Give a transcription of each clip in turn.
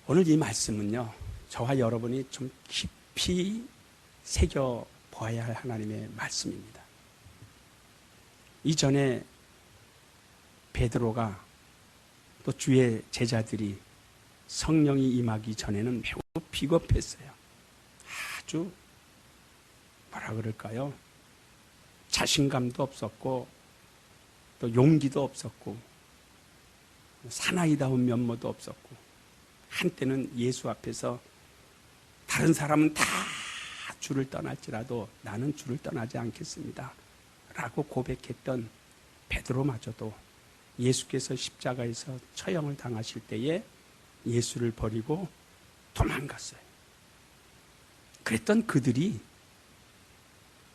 오늘 이 말씀은요, 저와 여러분이 좀 깊이 새겨 보아야 할 하나님의 말씀입니다. 이전에 베드로가 또 주의 제자들이 성령이 임하기 전에는 매우 비겁했어요. 아주 뭐라 그럴까요? 자신감도 없었고 또 용기도 없었고 사나이다운 면모도 없었고 한때는 예수 앞에서 다른 사람은 다 주를 떠날지라도 나는 주를 떠나지 않겠습니다 라고 고백했던 베드로마저도 예수께서 십자가에서 처형을 당하실 때에 예수를 버리고 도망갔어요. 그랬던 그들이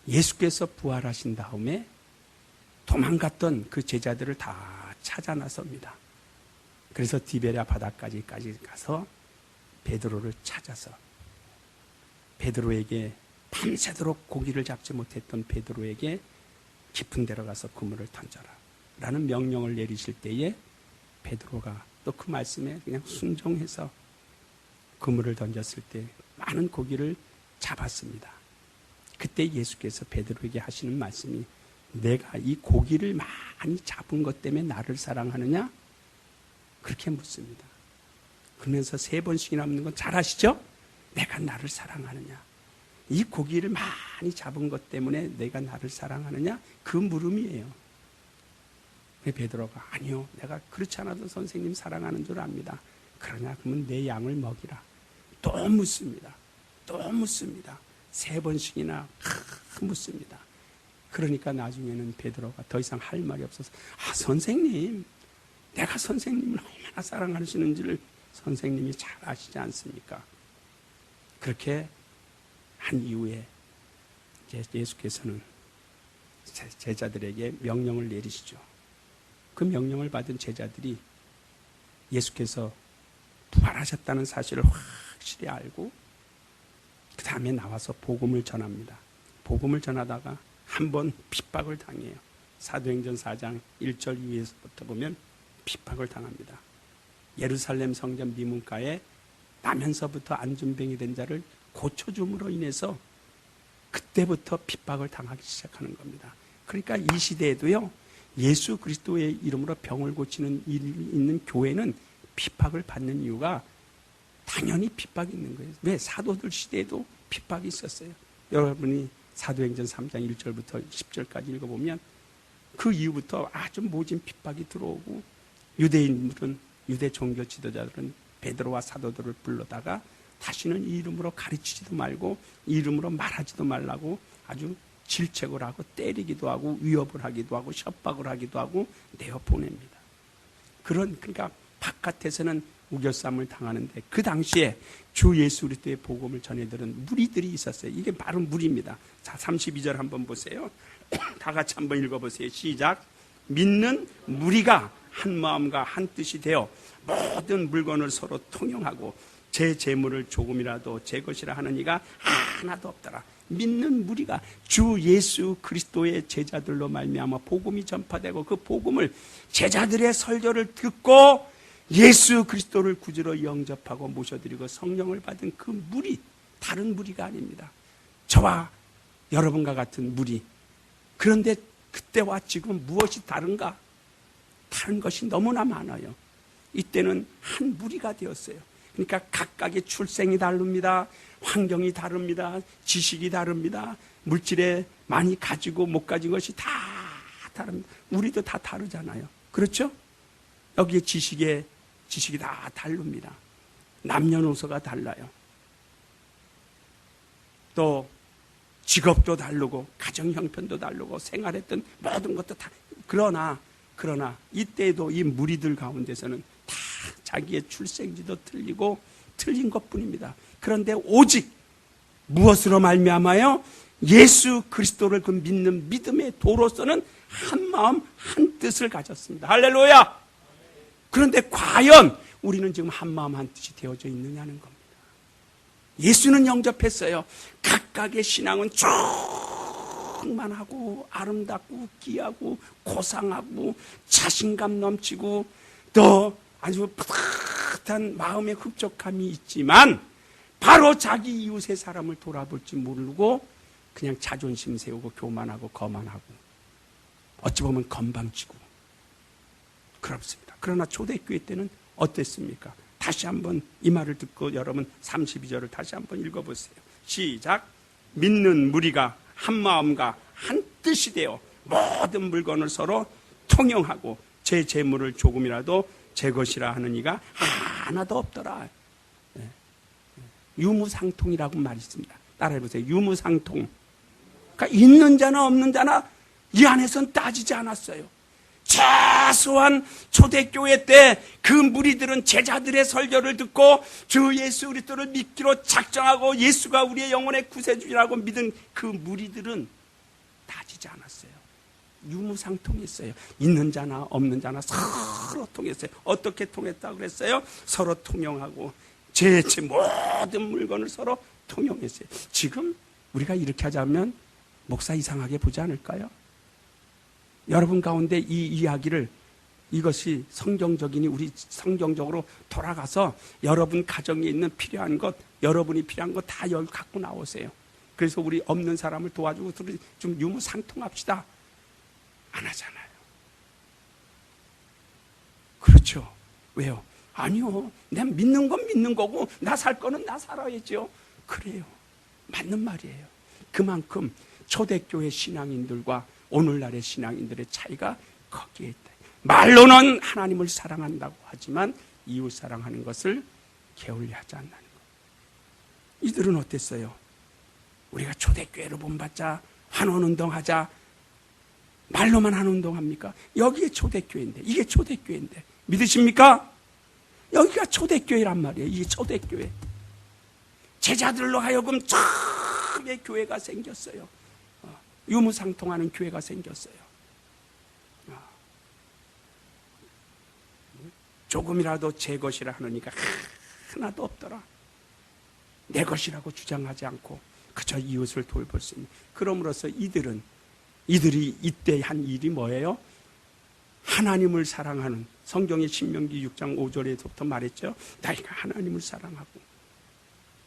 예수께서 부활하신 다음에 도망갔던 그 제자들을 다 찾아 나섭니다. 그래서 디베랴 바다까지 가서 베드로를 찾아서 베드로에게 밤새도록 고기를 잡지 못했던 베드로에게 깊은 데로 가서 그물을 던져라 라는 명령을 내리실 때에 베드로가 또 그 말씀에 그냥 순종해서 그물을 던졌을 때 많은 고기를 잡았습니다. 그때 예수께서 베드로에게 하시는 말씀이 내가 이 고기를 많이 잡은 것 때문에 나를 사랑하느냐? 그렇게 묻습니다. 그러면서 3번씩이나 묻는 건 잘 아시죠? 내가 나를 사랑하느냐? 이 고기를 많이 잡은 것 때문에 내가 나를 사랑하느냐? 그 물음이에요. 베드로가 아니요, 내가 그렇지 않아도 선생님 사랑하는 줄 압니다. 그러냐? 그러면 내 양을 먹이라. 또 묻습니다. 또 묻습니다. 3번씩이나 묻습니다. 그러니까 나중에는 베드로가 더 이상 할 말이 없어서 선생님, 내가 선생님을 얼마나 사랑하시는지를 선생님이 잘 아시지 않습니까? 그렇게 한 이후에 예수께서는 제자들에게 명령을 내리시죠. 그 명령을 받은 제자들이 예수께서 부활하셨다는 사실을 확실히 알고 그 다음에 나와서 복음을 전합니다. 복음을 전하다가 한 번 핍박을 당해요. 사도행전 4장 1절 이후에서부터 보면 핍박을 당합니다. 예루살렘 성전 미문가에 나면서부터 안전병이 된 자를 고쳐줌으로 인해서 그때부터 핍박을 당하기 시작하는 겁니다. 그러니까 이 시대에도요, 예수 그리스도의 이름으로 병을 고치는 일이 있는 교회는 핍박을 받는 이유가 당연히 핍박이 있는 거예요. 왜? 사도들 시대에도 핍박이 있었어요. 여러분이 사도행전 3장 1절부터 10절까지 읽어보면 그 이후부터 아주 모진 핍박이 들어오고 유대인들은, 유대 종교 지도자들은 베드로와 사도들을 불러다가 다시는 이 이름으로 가르치지도 말고 이 이름으로 말하지도 말라고 아주 질책을 하고 때리기도 하고 위협을 하기도 하고 협박을 하기도 하고 내어보냅니다. 그러니까 바깥에서는 우겨쌈을 당하는데 그 당시에 주 예수 그리스도의 복음을 전해들은 무리들이 있었어요. 이게 바로 무리입니다. 자, 32절 한번 보세요. 다 같이 한번 읽어보세요. 시작. 믿는 무리가 한 마음과 한 뜻이 되어 모든 물건을 서로 통용하고 제 재물을 조금이라도 제 것이라 하는 이가 하나도 없더라. 믿는 무리가 주 예수 그리스도의 제자들로 말미암아 복음이 전파되고 그 복음을 제자들의 설교를 듣고 예수 그리스도를 구주로 영접하고 모셔드리고 성령을 받은 그 무리, 다른 무리가 아닙니다. 저와 여러분과 같은 무리. 그런데 그때와 지금 무엇이 다른가? 다른 것이 너무나 많아요. 이때는 한 무리가 되었어요. 그러니까 각각의 출생이 다릅니다. 환경이 다릅니다. 지식이 다릅니다. 물질에 많이 가지고 못 가진 것이 다 다릅니다. 우리도 다 다르잖아요. 그렇죠? 여기에 지식이 다 다릅니다. 남녀노소가 달라요. 또 직업도 다르고 가정 형편도 다르고 생활했던 모든 것도 다. 그러나 이때에도 이 무리들 가운데서는 다 자기의 출생지도 틀리고 틀린 것뿐입니다. 그런데 오직 무엇으로 말미암아요? 예수 그리스도를 그 믿는 믿음의 도로서는 한 마음 한 뜻을 가졌습니다. 할렐루야! 그런데 과연 우리는 지금 한 마음 한 뜻이 되어져 있느냐는 겁니다. 예수는 영접했어요. 각각의 신앙은 충만하고 아름답고 귀하고 고상하고 자신감 넘치고 또 아주 비슷한 마음의 흡족함이 있지만 바로 자기 이웃의 사람을 돌아볼지 모르고 그냥 자존심 세우고 교만하고 거만하고 어찌 보면 건방지고 그렇습니다. 그러나 초대교회 때는 어땠습니까? 다시 한번 이 말을 듣고 여러분 32절을 다시 한번 읽어보세요. 시작. 믿는 무리가 한 마음과 한 뜻이 되어 모든 물건을 서로 통용하고 제 재물을 조금이라도 제 것이라 하는 이가 하나도 없더라. 유무상통이라고 말이 있습니다. 따라해보세요. 유무상통. 그러니까 있는 자나 없는 자나 이 안에서는 따지지 않았어요. 최소한 초대교회 때 그 무리들은 제자들의 설교를 듣고 주 예수 그리스도를 믿기로 작정하고 예수가 우리의 영혼의 구세주라고 믿은 그 무리들은 따지지 않았어요. 유무상통했어요. 있는 자나 없는 자나 서로 통했어요. 어떻게 통했다고 그랬어요? 서로 통용하고 제 모든 물건을 서로 통용했어요. 지금 우리가 이렇게 하자면 목사 이상하게 보지 않을까요? 여러분 가운데 이 이야기를 이것이 성경적이니 우리 성경적으로 돌아가서 여러분 가정에 있는 필요한 것, 여러분이 필요한 것 다 여기 갖고 나오세요. 그래서 우리 없는 사람을 도와주고 좀 유무상통합시다. 안 하잖아요. 그렇죠. 왜요? 아니요. 내가 믿는 건 믿는 거고 나 살 거는 나 살아야죠. 그래요. 맞는 말이에요. 그만큼 초대교회 신앙인들과 오늘날의 신앙인들의 차이가 거기에 있다. 말로는 하나님을 사랑한다고 하지만 이웃 사랑하는 것을 게을리하지 않는 것. 이들은 어땠어요? 우리가 초대교회로 본받자, 환원운동하자, 말로만 환원운동합니까? 여기에 초대교회인데, 이게 초대교회인데 믿으십니까? 여기가 초대교회란 말이에요. 이게 초대교회. 제자들로 하여금 처음에 교회가 생겼어요. 유무상통하는 교회가 생겼어요. 조금이라도 제 것이라 하느니까 하나도 없더라. 내 것이라고 주장하지 않고 그저 이웃을 돌볼 수 있는. 그럼으로써 이들이 이때 한 일이 뭐예요? 하나님을 사랑하는, 성경의 신명기 6장 5절에서부터 말했죠. 너희가 하나님을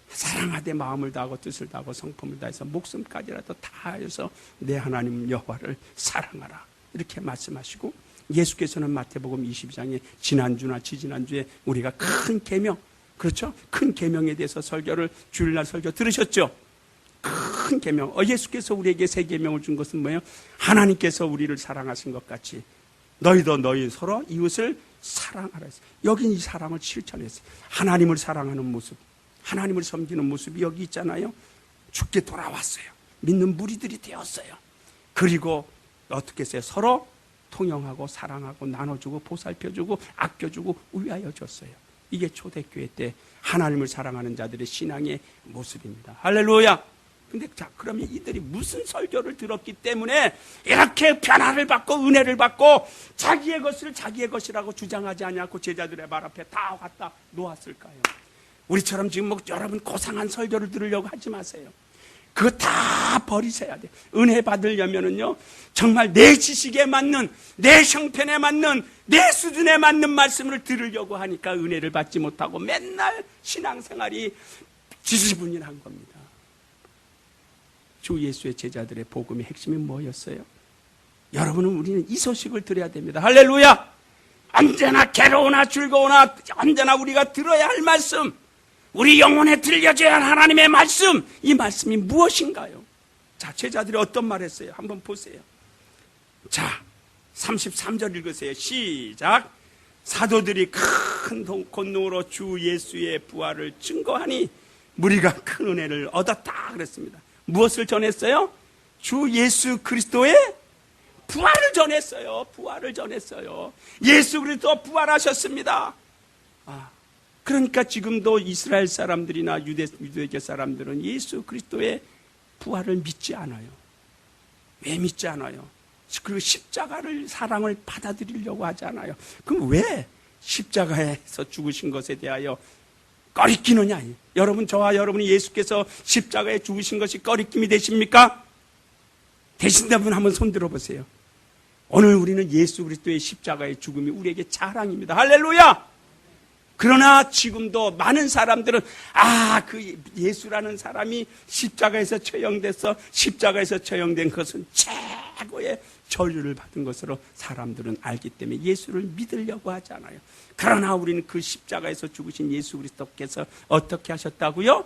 사랑하되 마음을 다하고 뜻을 다하고 성품을 다해서 목숨까지라도 다하여서 내 하나님 여호와를 사랑하라. 이렇게 말씀하시고, 예수께서는 마태복음 22장에 지난주나 지지난주에 우리가 큰 계명, 그렇죠? 큰 계명에 대해서 설교를, 주일날 설교 들으셨죠? 큰 계명. 예수께서 우리에게 새 계명을 준 것은 뭐예요? 하나님께서 우리를 사랑하신 것 같이 너희도 너희 서로 이웃을 사랑하라 했어요. 여긴 이 사랑을 실천했어요. 하나님을 사랑하는 모습, 하나님을 섬기는 모습이 여기 있잖아요. 주께 돌아왔어요. 믿는 무리들이 되었어요. 그리고 어떻게 했어요? 서로 통용하고 사랑하고 나눠주고 보살펴주고 아껴주고 위하여 줬어요. 이게 초대교회 때 하나님을 사랑하는 자들의 신앙의 모습입니다. 할렐루야. 근데 자, 그러면 이들이 무슨 설교를 들었기 때문에 이렇게 변화를 받고 은혜를 받고 자기의 것을 자기의 것이라고 주장하지 않고 제자들의 말 앞에 다 갖다 놓았을까요? 우리처럼 지금 뭐 여러분 고상한 설교를 들으려고 하지 마세요. 그거 다 버리셔야 돼요. 은혜 받으려면은요, 정말 내 지식에 맞는, 내 형편에 맞는, 내 수준에 맞는 말씀을 들으려고 하니까 은혜를 받지 못하고 맨날 신앙생활이 지지분열한 겁니다. 주 예수의 제자들의 복음의 핵심이 뭐였어요? 여러분은 우리는 이 소식을 들어야 됩니다. 할렐루야! 언제나 괴로우나 즐거우나 언제나 우리가 들어야 할 말씀, 우리 영혼에 들려줘야 할 하나님의 말씀, 이 말씀이 무엇인가요? 자, 제자들이 어떤 말 했어요? 한번 보세요. 자, 33절 읽으세요. 시작. 사도들이 큰 권능으로 주 예수의 부활을 증거하니 무리가 큰 은혜를 얻었다 그랬습니다. 무엇을 전했어요? 주 예수 그리스도의 부활을 전했어요. 부활을 전했어요. 예수 그리스도 부활하셨습니다. 그러니까 지금도 이스라엘 사람들이나 유대교 사람들은 예수 그리스도의 부활을 믿지 않아요. 왜 믿지 않아요? 그리고 십자가를, 사랑을 받아들이려고 하지 않아요. 그럼 왜 십자가에서 죽으신 것에 대하여 꺼리끼느냐? 여러분, 저와 여러분이 예수께서 십자가에 죽으신 것이 꺼리낌이 되십니까? 되신다는 분 한번 손 들어보세요. 오늘 우리는 예수 그리스도의 십자가의 죽음이 우리에게 자랑입니다. 할렐루야! 그러나 지금도 많은 사람들은 그 예수라는 사람이 십자가에서 처형돼서 십자가에서 처형된 것은 최고의 저주를 받은 것으로 사람들은 알기 때문에 예수를 믿으려고 하잖아요. 그러나 우리는 그 십자가에서 죽으신 예수 그리스도께서 어떻게 하셨다고요?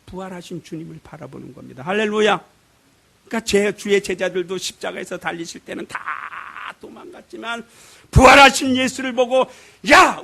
부활하신 주님을 바라보는 겁니다. 할렐루야. 그러니까 주의 제자들도 십자가에서 달리실 때는 다 도망갔지만 부활하신 예수를 보고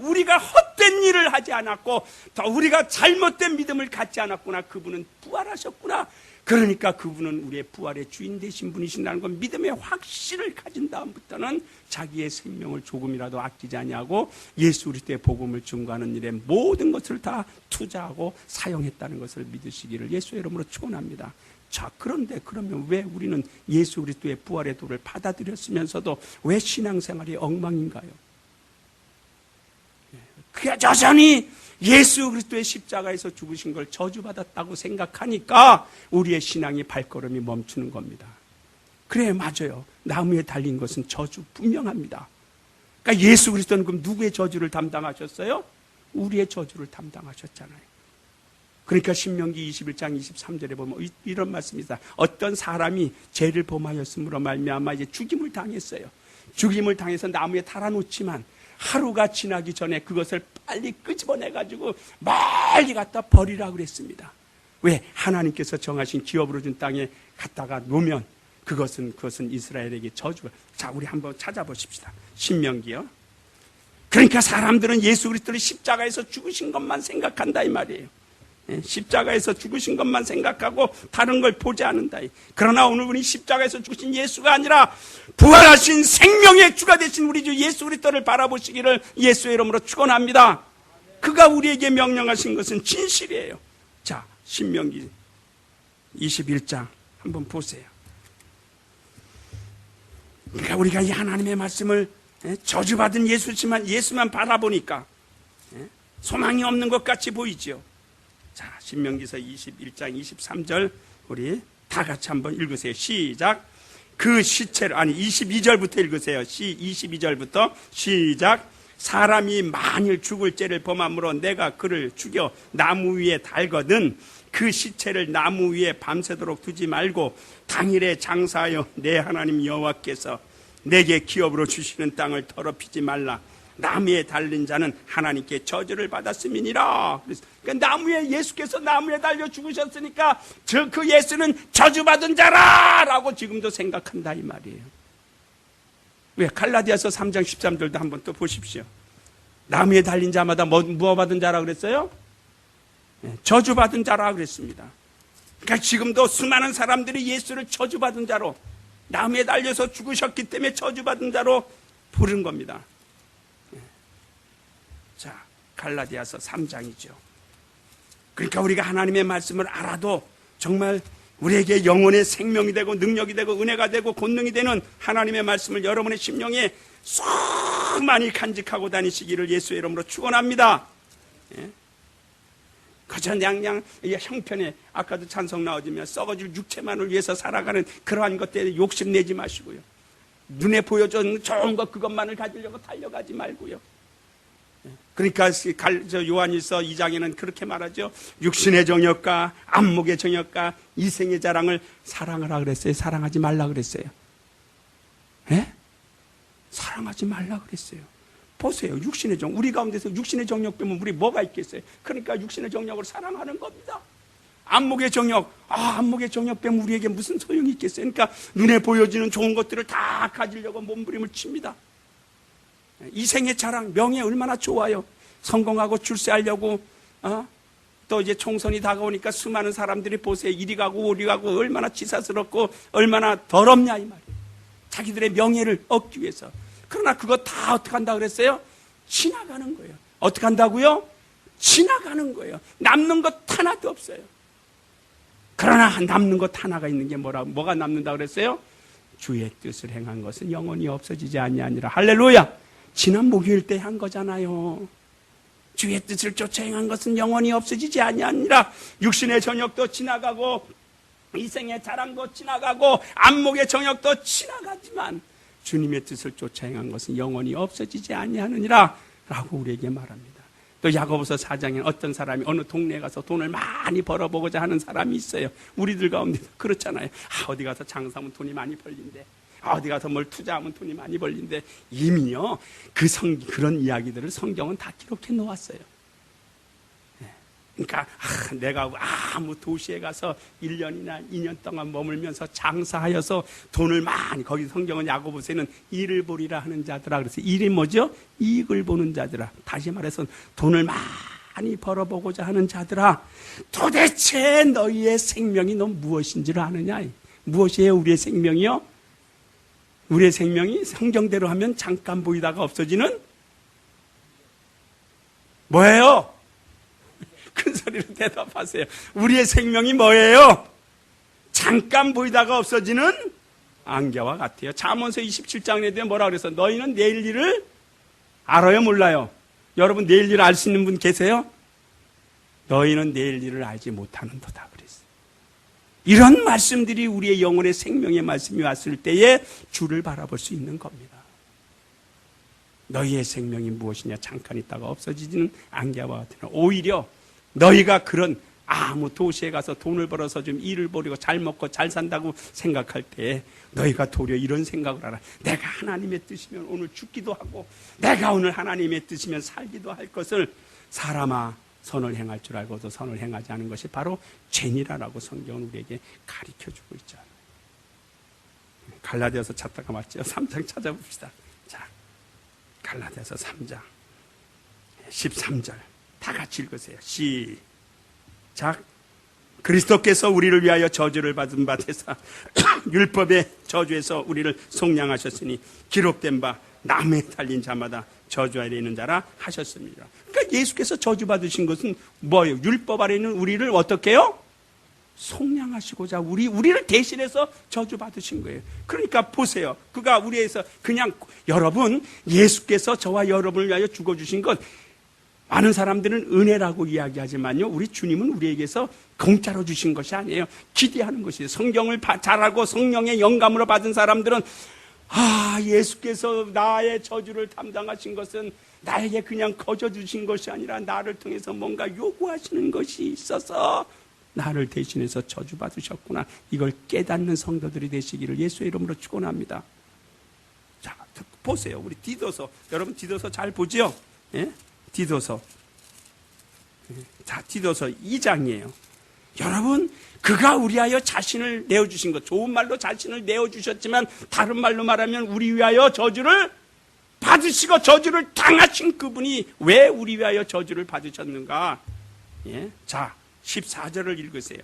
우리가 헛된 일을 하지 않았고 우리가 잘못된 믿음을 갖지 않았구나. 그분은 부활하셨구나. 그러니까 그분은 우리의 부활의 주인 되신 분이신다는 건 믿음의 확신을 가진 다음부터는 자기의 생명을 조금이라도 아끼지 아니하고 예수 그리스도의 복음을 증거하는 일에 모든 것을 다 투자하고 사용했다는 것을 믿으시기를 예수의 이름으로 축원합니다. 자, 그런데 그러면 왜 우리는 예수 그리스도의 부활의 도를 받아들였으면서도 왜 신앙생활이 엉망인가요? 그게 여전히 예수 그리스도의 십자가에서 죽으신 걸 저주받았다고 생각하니까 우리의 신앙이 발걸음이 멈추는 겁니다. 그래, 맞아요. 나무에 달린 것은 저주 분명합니다. 그러니까 예수 그리스도는 그럼 누구의 저주를 담당하셨어요? 우리의 저주를 담당하셨잖아요. 그러니까 신명기 21장 23절에 보면 이런 말씀이 있어요. 어떤 사람이 죄를 범하였으므로 말미암아 이제 죽임을 당했어요. 죽임을 당해서 나무에 달아놓지만 하루가 지나기 전에 그것을 빨리 끄집어내가지고 멀리 갖다 버리라고 그랬습니다. 왜? 하나님께서 정하신 기업으로 준 땅에 갖다가 놓으면 그것은 이스라엘에게 저주가. 자, 우리 한번 찾아보십시다. 신명기요. 그러니까 사람들은 예수 그리스도를 십자가에서 죽으신 것만 생각한다 이 말이에요. 십자가에서 죽으신 것만 생각하고 다른 걸 보지 않는다. 그러나 오늘 우리 십자가에서 죽으신 예수가 아니라 부활하신 생명의 주가 되신 우리 주 예수 그리스도를 바라보시기를 예수의 이름으로 축원합니다. 그가 우리에게 명령하신 것은 진실이에요. 자, 신명기 21장 한번 보세요. 그러니까 우리가 이 하나님의 말씀을 저주받은 예수만 바라보니까 소망이 없는 것 같이 보이죠. 자, 신명기서 21장 23절 우리 다 같이 한번 읽으세요. 시작. 그 시체를 22절부터 읽으세요. 22절부터 시작. 사람이 만일 죽을 죄를 범함으로 내가 그를 죽여 나무 위에 달거든 그 시체를 나무 위에 밤새도록 두지 말고 당일에 장사하여 내 하나님 여호와께서 내게 기업으로 주시는 땅을 더럽히지 말라. 나무에 달린 자는 하나님께 저주를 받았음이니라. 그러니까 예수께서 나무에 달려 죽으셨으니까 그 예수는 저주받은 자라라고 지금도 생각한다 이 말이에요. 왜? 갈라디아서 3장 13절도 한번 또 보십시오. 나무에 달린 자마다 무엇 받은 자라 그랬어요? 저주받은 자라 그랬습니다. 그러니까 지금도 수많은 사람들이 예수를 저주받은 자로 나무에 달려서 죽으셨기 때문에 저주받은 자로 부른 겁니다. 자, 갈라디아서 3장이죠. 그러니까 우리가 하나님의 말씀을 알아도 정말 우리에게 영혼의 생명이 되고 능력이 되고 은혜가 되고 권능이 되는 하나님의 말씀을 여러분의 심령에 쏙 많이 간직하고 다니시기를 예수의 이름으로 축원합니다. 그저 그냥 형편에 아까도 찬송 나오지만 썩어질 육체만을 위해서 살아가는 그러한 것들에 욕심내지 마시고요. 눈에 보여준 좋은 것 그것만을 가지려고 달려가지 말고요. 그러니까 요한일서 2장에는 그렇게 말하죠. 육신의 정욕과 안목의 정욕과 이생의 자랑을 사랑하라 그랬어요? 사랑하지 말라 그랬어요? 사랑하지 말라 그랬어요. 보세요. 육신의 정, 우리 가운데서 육신의 정욕 빼면 우리 뭐가 있겠어요? 그러니까 육신의 정욕을 사랑하는 겁니다. 안목의 정욕, 안목의 정욕 빼면 우리에게 무슨 소용이 있겠어요? 그러니까 눈에 보여지는 좋은 것들을 다 가지려고 몸부림을 칩니다. 이생의 자랑, 명예 얼마나 좋아요. 성공하고 출세하려고 또 이제 총선이 다가오니까 수많은 사람들이 보세요. 이리 가고 오리 가고 얼마나 치사스럽고 얼마나 더럽냐 이 말이에요. 자기들의 명예를 얻기 위해서. 그러나 그거 다 어떻게 한다 그랬어요? 지나가는 거예요. 어떻게 한다고요? 지나가는 거예요. 남는 것 하나도 없어요. 그러나 남는 것 하나가 있는 게 뭐가 남는다 그랬어요? 주의 뜻을 행한 것은 영원히 없어지지 아니하니라. 할렐루야. 지난 목요일 때 한 거잖아요. 주의 뜻을 쫓아 행한 것은 영원히 없어지지 아니하니라. 육신의 정욕도 지나가고 이생의 자랑도 지나가고 안목의 정욕도 지나가지만 주님의 뜻을 쫓아 행한 것은 영원히 없어지지 아니하느니라 라고 우리에게 말합니다. 또 야고보서 4장에 어떤 사람이 어느 동네에 가서 돈을 많이 벌어보고자 하는 사람이 있어요. 우리들 가운데 그렇잖아요. 어디 가서 장사하면 돈이 많이 벌린대. 어디 가서 뭘 투자하면 돈이 많이 벌린대. 이미요 그런 이야기들을 성경은 다 기록해 놓았어요. 그러니까 내가 아무 도시에 가서 1년이나 2년 동안 머물면서 장사하여서 돈을 많이, 거기 성경은 야고보서에는 이를 보리라 하는 자들아, 그래서 일이 뭐죠? 이익을 보는 자들아. 다시 말해서 돈을 많이 벌어보고자 하는 자들아, 도대체 너희의 생명이 넌 무엇인지를 아느냐? 무엇이에요 우리의 생명이요? 우리의 생명이 성경대로 하면 잠깐 보이다가 없어지는 뭐예요? 큰 소리로 대답하세요. 우리의 생명이 뭐예요? 잠깐 보이다가 없어지는 안개와 같아요. 잠언서 27장에 대해 뭐라 그래서 너희는 내일 일을 알아요? 몰라요? 여러분 내일 일을 알 수 있는 분 계세요? 너희는 내일 일을 알지 못하는도다 그랬어요. 이런 말씀들이 우리의 영혼의 생명의 말씀이 왔을 때에 주를 바라볼 수 있는 겁니다. 너희의 생명이 무엇이냐? 잠깐 있다가 없어지는 안개와 같으나 오히려 너희가 그런 아무 도시에 가서 돈을 벌어서 좀 일을 벌이고 잘 먹고 잘 산다고 생각할 때 너희가 도리어 이런 생각을 하라. 내가 하나님의 뜻이면 오늘 죽기도 하고 내가 오늘 하나님의 뜻이면 살기도 할 것을 사람아 선을 행할 줄 알고도 선을 행하지 않은 것이 바로 죄니라라고 성경은 우리에게 가르쳐주고 있잖아요. 갈라디아서 찾다가 맞죠? 3장 찾아봅시다. 자, 갈라디아서 3장 13절 다 같이 읽으세요. 시작. 그리스도께서 우리를 위하여 저주를 받은 바 되사 율법의 저주에서 우리를 속량하셨으니 기록된 바 나무에 달린 자마다 저주 아래 있는 자라 하셨습니다. 그러니까 예수께서 저주받으신 것은 뭐예요? 율법 아래 있는 우리를 어떻게 해요? 속량하시고자 우리를 대신해서 저주받으신 거예요. 그러니까 보세요. 그가 우리에서 그냥 여러분 예수께서 저와 여러분을 위하여 죽어주신 것 많은 사람들은 은혜라고 이야기하지만요, 우리 주님은 우리에게서 공짜로 주신 것이 아니에요. 기대하는 것이에요. 성경을 잘 알고 성령의 영감으로 받은 사람들은 예수께서 나의 저주를 담당하신 것은 나에게 그냥 거저 주신 것이 아니라 나를 통해서 뭔가 요구하시는 것이 있어서 나를 대신해서 저주받으셨구나. 이걸 깨닫는 성도들이 되시기를 예수의 이름으로 축원합니다. 자, 보세요. 우리 디도서, 여러분 디도서 잘 보죠? 예? 디도서. 자, 디도서 2장이에요. 여러분, 그가 우리하여 자신을 내어주신 것, 좋은 말로 자신을 내어주셨지만 다른 말로 말하면 우리 위하여 저주를 받으시고 저주를 당하신 그분이 왜 우리 위하여 저주를 받으셨는가? 예? 자, 14절을 읽으세요.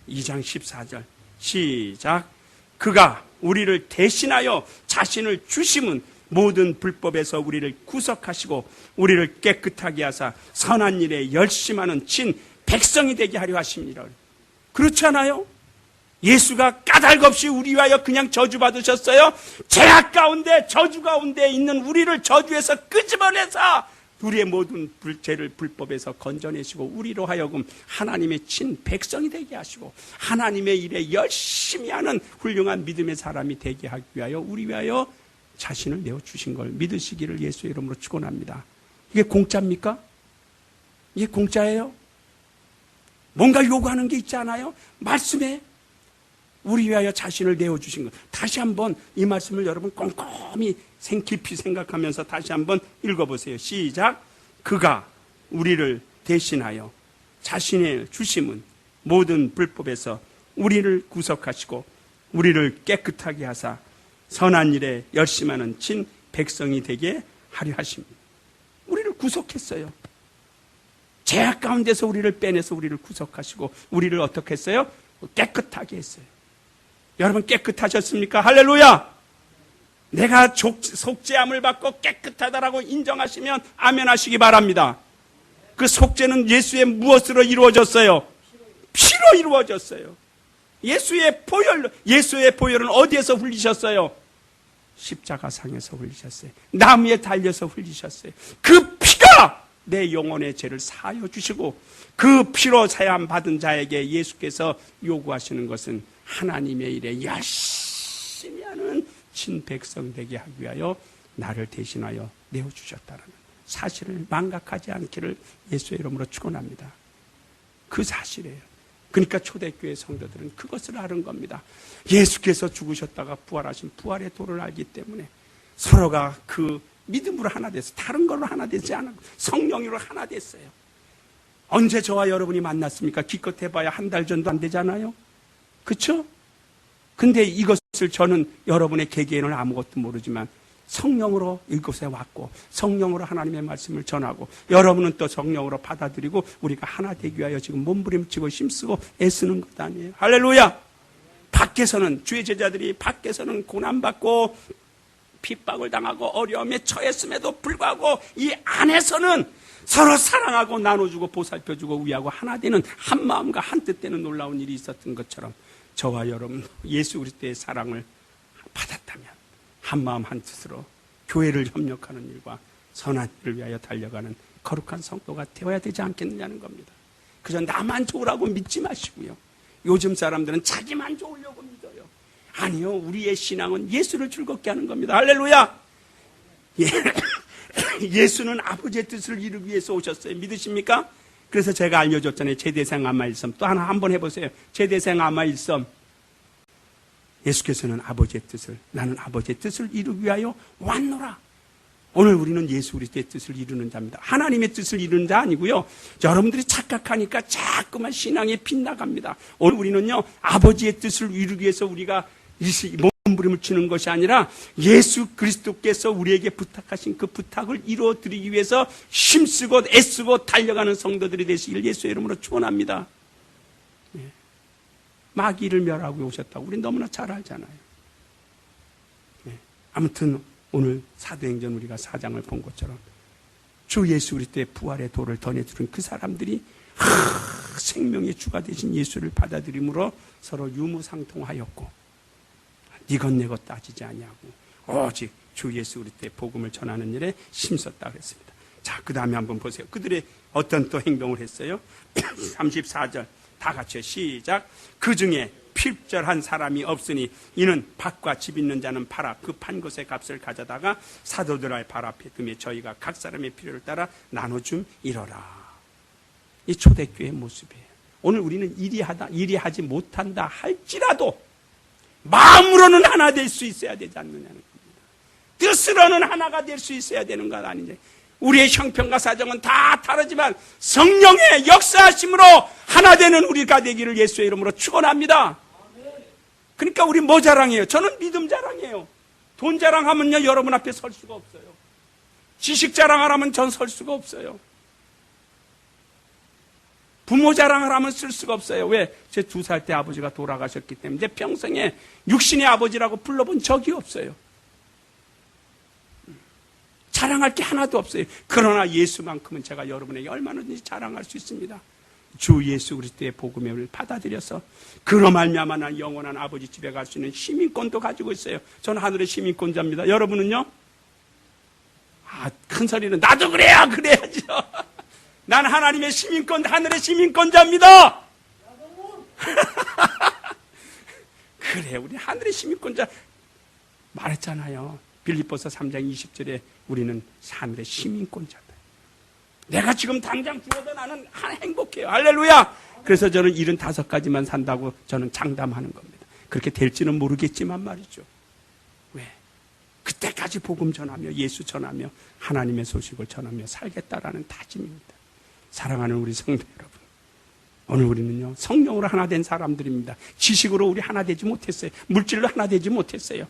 2장 14절 시작. 그가 우리를 대신하여 자신을 주심은 모든 불법에서 우리를 구속하시고 우리를 깨끗하게 하사 선한 일에 열심하는 친 백성이 되게 하려 하십니다. 그렇지 않아요? 예수가 까닭 없이 우리 위하여 그냥 저주받으셨어요. 죄악 가운데 저주 가운데 있는 우리를 저주에서 끄집어내서 우리의 모든 죄를 불법에서 건져내시고 우리로 하여금 하나님의 친 백성이 되게 하시고 하나님의 일에 열심히 하는 훌륭한 믿음의 사람이 되게 하기 위하여 우리 위하여 자신을 내어주신 걸 믿으시기를 예수의 이름으로 축원합니다. 이게 공짜입니까? 이게 공짜예요? 뭔가 요구하는 게 있지 않아요? 말씀에 우리 위하여 자신을 내어주신 것. 다시 한번 이 말씀을 여러분 꼼꼼히 깊이 생각하면서 다시 한번 읽어보세요. 시작. 그가 우리를 대신하여 자신의 주심은 모든 불법에서 우리를 구속하시고 우리를 깨끗하게 하사 선한 일에 열심하는 친 백성이 되게 하려 하십니다. 우리를 구속했어요. 죄악 가운데서 우리를 빼내서 우리를 구속하시고 우리를 어떻게 했어요? 깨끗하게 했어요. 여러분 깨끗하셨습니까? 할렐루야! 내가 속죄함을 받고 깨끗하다라고 인정하시면 아멘 하시기 바랍니다. 그 속죄는 예수의 무엇으로 이루어졌어요? 피로 이루어졌어요. 예수의 보혈은 어디에서 흘리셨어요? 십자가상에서 흘리셨어요. 나무에 달려서 흘리셨어요. 그 피가 내 영혼의 죄를 사하여 주시고 그 피로 사함 받은 자에게 예수께서 요구하시는 것은 하나님의 일에 열심히 하는 친백성 되게 하기 위하여 나를 대신하여 내어주셨다는 사실을 망각하지 않기를 예수의 이름으로 축원합니다. 그 사실이에요. 그러니까 초대교회 성도들은 그것을 아는 겁니다. 예수께서 죽으셨다가 부활하신 부활의 도를 알기 때문에 서로가 그 믿음으로 하나 됐어요. 다른 걸로 하나 되지 않았고 성령으로 하나 됐어요. 언제 저와 여러분이 만났습니까? 기껏 해봐야 한 달 전도 안 되잖아요. 그렇죠? 근데 이것을 저는 여러분의 개개인은 아무것도 모르지만 성령으로 이곳에 왔고 성령으로 하나님의 말씀을 전하고 여러분은 또 성령으로 받아들이고 우리가 하나 되기 위하여 지금 몸부림치고 힘쓰고 애쓰는 것 아니에요. 할렐루야. 밖에서는 주의 제자들이 밖에서는 고난받고 핍박을 당하고 어려움에 처했음에도 불구하고 이 안에서는 서로 사랑하고 나눠주고 보살펴주고 위하고 하나 되는 한 마음과 한 뜻 되는 놀라운 일이 있었던 것처럼 저와 여러분 예수 그리스도의 사랑을 받았다면 한 마음 한 뜻으로 교회를 협력하는 일과 선한 일을 위하여 달려가는 거룩한 성도가 되어야 되지 않겠느냐는 겁니다. 그저 나만 좋으라고 믿지 마시고요. 요즘 사람들은 자기만 좋으려고 믿어요. 아니요, 우리의 신앙은 예수를 즐겁게 하는 겁니다. 할렐루야. 예수는 아버지의 뜻을 이루기 위해서 오셨어요. 믿으십니까? 그래서 제가 알려줬잖아요. 제대생 아마일섬. 또 하나 한번 해보세요. 제대생 아마일섬. 예수께서는 아버지의 뜻을, 나는 아버지의 뜻을 이루기 위하여 왔노라. 오늘 우리는 예수 그리스도의 뜻을 이루는 자입니다. 하나님의 뜻을 이루는 자 아니고요. 여러분들이 착각하니까 자꾸만 신앙에 빗나갑니다. 오늘 우리는요, 아버지의 뜻을 이루기 위해서 우리가 몸부림을 치는 것이 아니라 예수 그리스도께서 우리에게 부탁하신 그 부탁을 이루어드리기 위해서 힘쓰고 애쓰고 달려가는 성도들이 되시길 예수의 이름으로 축원합니다. 마귀를 멸하고 오셨다고 우리 너무나 잘 알잖아요. 아무튼 오늘 사도행전 우리가 4장을 본 것처럼 주 예수 그리스도의 부활의 도를 전해주는 그 사람들이 생명의 주가 되신 예수를 받아들임으로 서로 유무상통하였고 이것 내것 따지지 아니하고 오직 주 예수 그리스도의 복음을 전하는 일에 힘썼다 그랬습니다. 자, 그 다음에 한번 보세요. 그들의 어떤 또 행동을 했어요? 34절 다 같이 시작. 그 중에 필절한 사람이 없으니 이는 밭과 집 있는 자는 팔아 그 판 것의 값을 가져다가 사도들의 발 앞에 두며 저희가 각 사람의 필요를 따라 나눠줌 이러라. 이 초대교회의 모습이에요. 오늘 우리는 일이 하지 못한다 할지라도 마음으로는 하나 될 수 있어야 되지 않느냐는 겁니다. 뜻으로는 하나가 될 수 있어야 되는 것 아니냐. 우리의 형편과 사정은 다 다르지만 성령의 역사하심으로 하나 되는 우리가 되기를 예수의 이름으로 축원합니다. 그러니까 우리 뭐 자랑해요? 저는 믿음 자랑해요. 돈 자랑하면요 여러분 앞에 설 수가 없어요. 지식 자랑하라면 전 설 수가 없어요. 부모 자랑을 하면 쓸 수가 없어요. 왜? 제 2살 때 아버지가 돌아가셨기 때문에 제 평생에 육신의 아버지라고 불러본 적이 없어요. 자랑할 게 하나도 없어요. 그러나 예수만큼은 제가 여러분에게 얼마든지 자랑할 수 있습니다. 주 예수 그리스도의 복음을 받아들여서 그로 말미암아 난 영원한 아버지 집에 갈 수 있는 시민권도 가지고 있어요. 저는 하늘의 시민권자입니다. 여러분은요? 큰 소리는 나도 그래야죠. 난 하나님의 시민권, 하늘의 시민권자입니다. 그래, 우리 하늘의 시민권자 말했잖아요. 빌립보서 3장 20절에 우리는 하늘의 시민권자다. 내가 지금 당장 죽어도 나는 행복해요. 할렐루야. 그래서 저는 75가지만 산다고 저는 장담하는 겁니다. 그렇게 될지는 모르겠지만 말이죠. 왜? 그때까지 복음 전하며 예수 전하며 하나님의 소식을 전하며 살겠다라는 다짐입니다. 사랑하는 우리 성도 여러분, 오늘 우리는요 성령으로 하나 된 사람들입니다. 지식으로 우리 하나 되지 못했어요. 물질로 하나 되지 못했어요.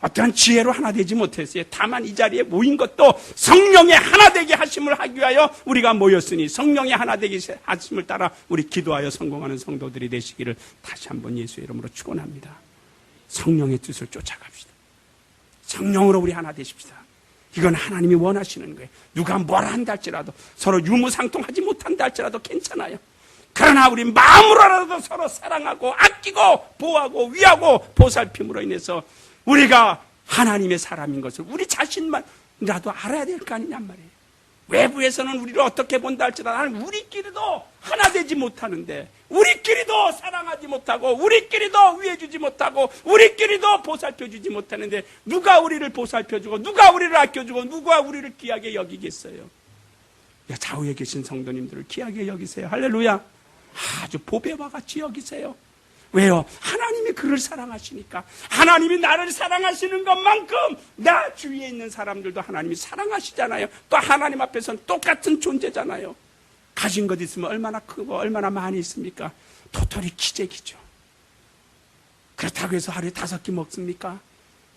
어떠한 지혜로 하나 되지 못했어요. 다만 이 자리에 모인 것도 성령의 하나 되게 하심을 하기 위하여 우리가 모였으니 성령의 하나 되게 하심을 따라 우리 기도하여 성공하는 성도들이 되시기를 다시 한번 예수의 이름으로 축원합니다. 성령의 뜻을 쫓아갑시다. 성령으로 우리 하나 되십시다. 이건 하나님이 원하시는 거예요. 누가 뭐라 한다 할지라도 서로 유무상통하지 못한다 할지라도 괜찮아요. 그러나 우리 마음으로라도 서로 사랑하고 아끼고 보호하고 위하고 보살핌으로 인해서 우리가 하나님의 사람인 것을 우리 자신만이라도 알아야 될 거 아니냔 말이에요. 외부에서는 우리를 어떻게 본다 할지라도 우리끼리도 하나 되지 못하는데, 우리끼리도 사랑하지 못하고, 우리끼리도 위해주지 못하고, 우리끼리도 보살펴주지 못하는데 누가 우리를 보살펴주고, 누가 우리를 아껴주고, 누가 우리를 귀하게 여기겠어요? 좌우에 계신 성도님들을 귀하게 여기세요. 할렐루야. 아주 보배와 같이 여기세요. 왜요? 하나님이 그를 사랑하시니까. 하나님이 나를 사랑하시는 것만큼 나 주위에 있는 사람들도 하나님이 사랑하시잖아요. 또 하나님 앞에서는 똑같은 존재잖아요. 가진 것 있으면 얼마나 크고 얼마나 많이 있습니까? 도토리 기적이죠. 그렇다고 해서 하루에 5끼 먹습니까?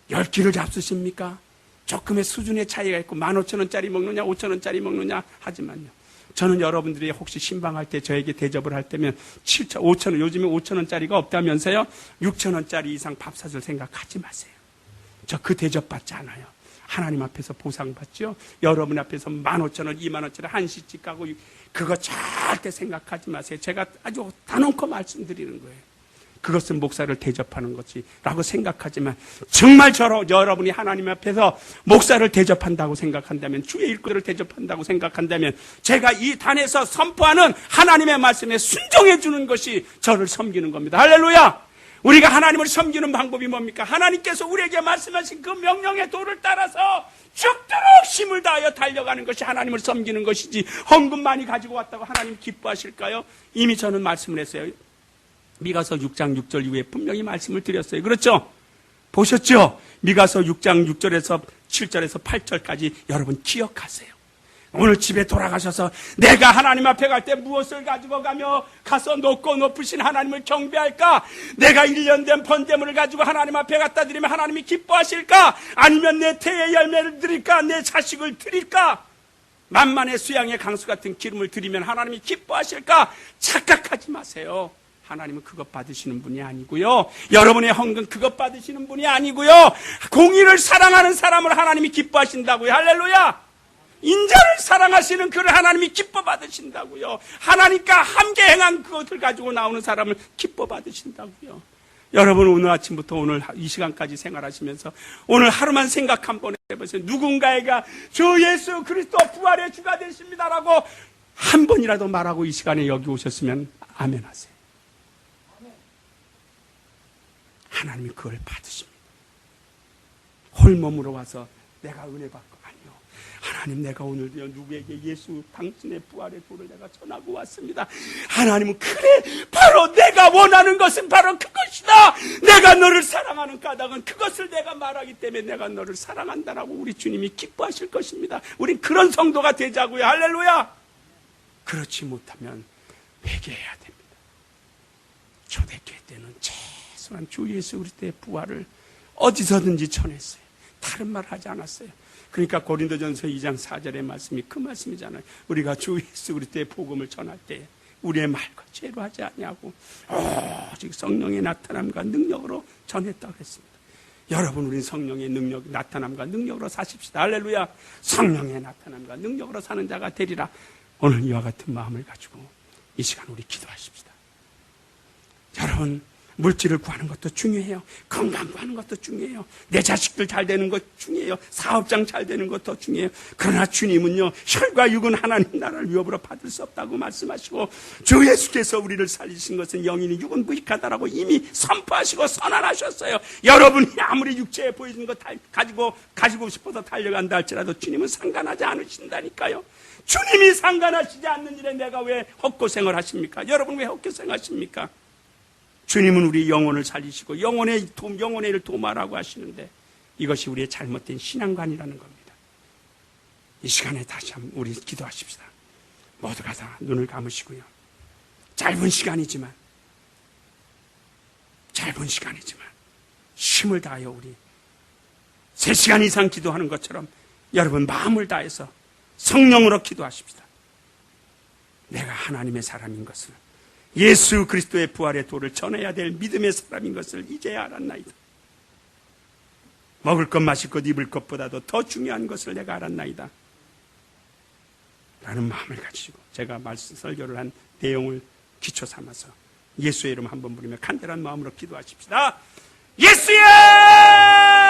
10끼를 잡수십니까? 조금의 수준의 차이가 있고 15,000원짜리 먹느냐 5,000원짜리 먹느냐 하지만요, 저는 여러분들이 혹시 신방할 때 저에게 대접을 할 때면 5,000원, 요즘에 5,000원짜리가 없다면서요? 6,000원짜리 이상 밥 사줄 생각하지 마세요. 저 그 대접 받지 않아요. 하나님 앞에서 보상받죠. 여러분 앞에서 15,000원, 20,000원짜리 한시집 가고 그거 절대 생각하지 마세요. 제가 아주 단언코 말씀드리는 거예요. 그것은 목사를 대접하는 것이라고 생각하지만, 정말 여러분이 하나님 앞에서 목사를 대접한다고 생각한다면, 주의 일꾼을 대접한다고 생각한다면, 제가 이 단에서 선포하는 하나님의 말씀에 순종해 주는 것이 저를 섬기는 겁니다. 할렐루야! 우리가 하나님을 섬기는 방법이 뭡니까? 하나님께서 우리에게 말씀하신 그 명령의 도를 따라서 죽도록 힘을 다하여 달려가는 것이 하나님을 섬기는 것이지, 헌금 많이 가지고 왔다고 하나님 기뻐하실까요? 이미 저는 말씀을 했어요. 미가서 6장 6절 이후에 분명히 말씀을 드렸어요. 그렇죠? 보셨죠? 미가서 6장 6절에서 7절에서 8절까지 여러분 기억하세요. 오늘 집에 돌아가셔서 내가 하나님 앞에 갈 때 무엇을 가지고 가며 가서 높고 높으신 하나님을 경배할까? 내가 1년 된 번제물을 가지고 하나님 앞에 갖다 드리면 하나님이 기뻐하실까? 아니면 내 태의 열매를 드릴까? 내 자식을 드릴까? 만만의 수양의 강수 같은 기름을 드리면 하나님이 기뻐하실까? 착각하지 마세요. 하나님은 그것 받으시는 분이 아니고요, 여러분의 헌금 그것 받으시는 분이 아니고요, 공의를 사랑하는 사람을 하나님이 기뻐하신다고요. 할렐루야. 인자를 사랑하시는 그를 하나님이 기뻐 받으신다고요. 하나님과 함께 행한 그것을 가지고 나오는 사람을 기뻐 받으신다고요. 여러분, 오늘 아침부터 오늘 이 시간까지 생활하시면서 오늘 하루만 생각 한번 해보세요. 누군가가 주 예수 그리스도 부활의 주가 되십니다라고 한 번이라도 말하고 이 시간에 여기 오셨으면 아멘 하세요. 하나님이 그걸 받으십니다. 홀몸으로 와서 내가 은혜 받고, 아니요, 하나님 내가 오늘 누구에게 예수 당신의 부활의 도를 내가 전하고 왔습니다. 하나님은 그래, 바로 내가 원하는 것은 바로 그것이다. 내가 너를 사랑하는 까닭은 그것을 내가 말하기 때문에 내가 너를 사랑한다라고 우리 주님이 기뻐하실 것입니다. 우린 그런 성도가 되자고요. 할렐루야. 그렇지 못하면 회개해야 됩니다. 초대교회 때는 최소한 주 예수 그리스도의 부활을 어디서든지 전했어요. 다른 말 하지 않았어요. 그러니까 고린도전서 2장 4절의 말씀이 그 말씀이잖아요. 우리가 주 예수 그리스도의 복음을 전할 때 우리의 말과 죄로 하지 아니하고 오직 성령의 나타남과 능력으로 전했다고 했습니다. 여러분, 우린 성령의 능력, 나타남과 능력으로 사십시다. 할렐루야. 성령의 나타남과 능력으로 사는 자가 되리라. 오늘 이와 같은 마음을 가지고 이 시간 우리 기도하십시다. 여러분, 물질을 구하는 것도 중요해요. 건강 구하는 것도 중요해요. 내 자식들 잘 되는 것 중요해요. 사업장 잘 되는 것도 중요해요. 그러나 주님은요, 혈과 육은 하나님 나라를 위협으로 받을 수 없다고 말씀하시고, 주 예수께서 우리를 살리신 것은 영이니 육은 무익하다라고 이미 선포하시고 선언하셨어요. 여러분이 아무리 육체에 보이는 것 가지고 싶어서 달려간다 할지라도 주님은 상관하지 않으신다니까요. 주님이 상관하시지 않는 일에 내가 왜 헛고생을 하십니까? 여러분 왜 헛고생 하십니까? 주님은 우리 영혼을 살리시고 영혼의 일을 도모하라고 하시는데, 이것이 우리의 잘못된 신앙관이라는 겁니다. 이 시간에 다시 한번 우리 기도하십시다. 모두가 다 눈을 감으시고요. 짧은 시간이지만 힘을 다하여 우리 3시간 이상 기도하는 것처럼 여러분 마음을 다해서 성령으로 기도하십시다. 내가 하나님의 사람인 것을, 예수 그리스도의 부활의 도를 전해야 될 믿음의 사람인 것을 이제야 알았나이다. 먹을 것, 마실 것, 입을 것보다도 더 중요한 것을 내가 알았나이다 라는 마음을 가지고 제가 말씀 설교를 한 내용을 기초 삼아서 예수의 이름 한번 부르며 간절한 마음으로 기도하십시다. 예수야!